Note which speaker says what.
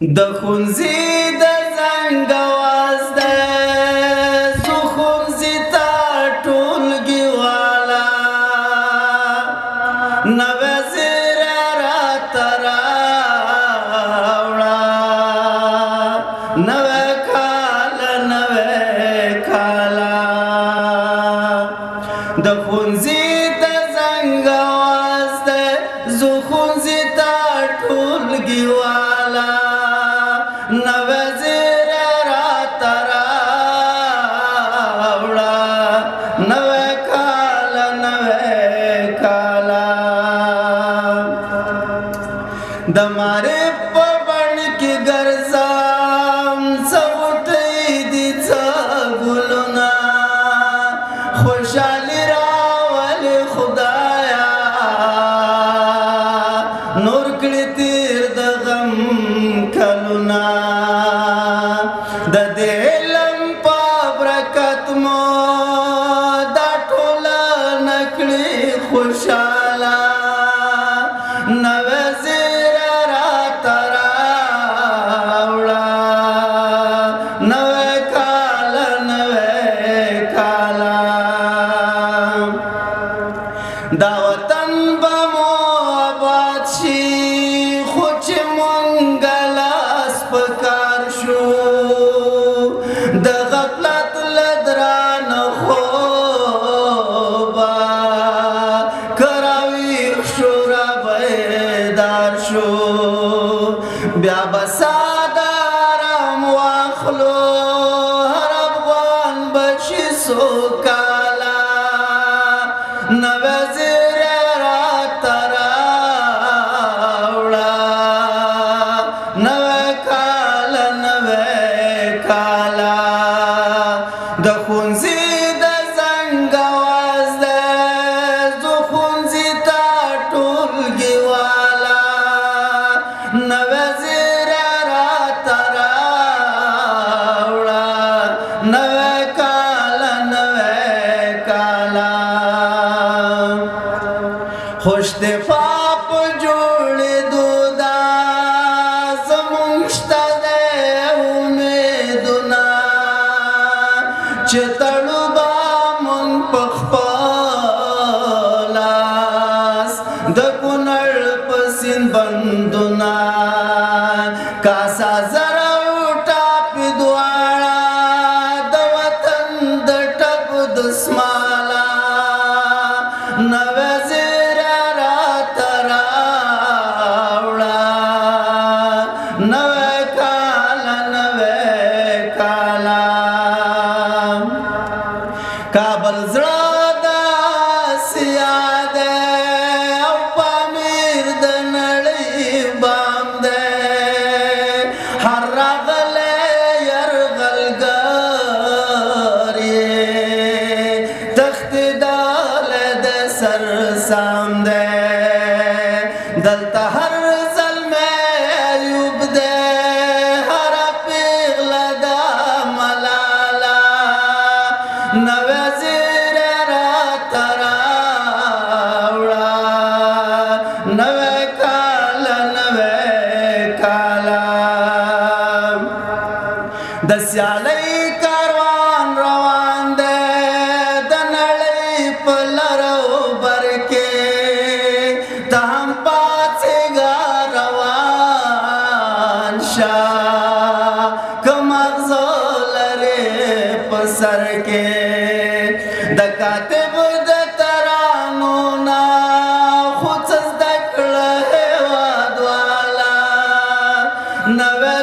Speaker 1: د ښوونځي د زنګ اواز دی زه ښوونځي ته ټولګي والا نوی زیری راته راوړه نوی کاله د ښوونځي د زنګ اواز دی زه ښوونځي ته ټولګي والا نوی زیری راته راوړه نوی کاله د معرف په بڼ کې ګرځم څه غوټۍ دي څه ګلونه خوشحالي راولي خدایا نور کړي تیر د غم کلونه د دې علم په برکت مو دا ټولنه کړي خوشحاله نوی زیری راته راوړه نوی کاله دا وطن به مو آباد شي خو چې مونږ لاس په کار شو د غفلت له درانه خوبه که راویښ شو را بیدار شو بیا به ساده ارام واخلو هر افغان به شي سوکاله نوی زیری راته راوړه نوی کاله د ښوونځي د زنګ اواز دی زه ښوونځي ته ټولګي والا نوی زیری راته راوړه نوی کاله خوش دفاع په جوړېدو دا زمونږ شته دی امیدونه چې تړو به مونږ په خپل لاس د کونړ په سیند بندونه کاسا زر او ټاپې دواړه د وطن د ټپ دسماله نوی زیری راته راوړه نوی کاله کابل زړه د آسیا دی او پامیر د نړۍ بام دی هر راغلی یرغلګر یې تښتېدلی د سر سام دی دلته هر زلمی ایوب دی هره پیغله د ملاله نوی زیری راته راوړه نوی کاله د سیالۍ کاروان روان دی د نړۍ په لر او بر کې ته هم پاڅېږه روان شه که مغزه لرې په سر کې د کاتب د ترانو نه خو څه زده کړه هېواد والا نوی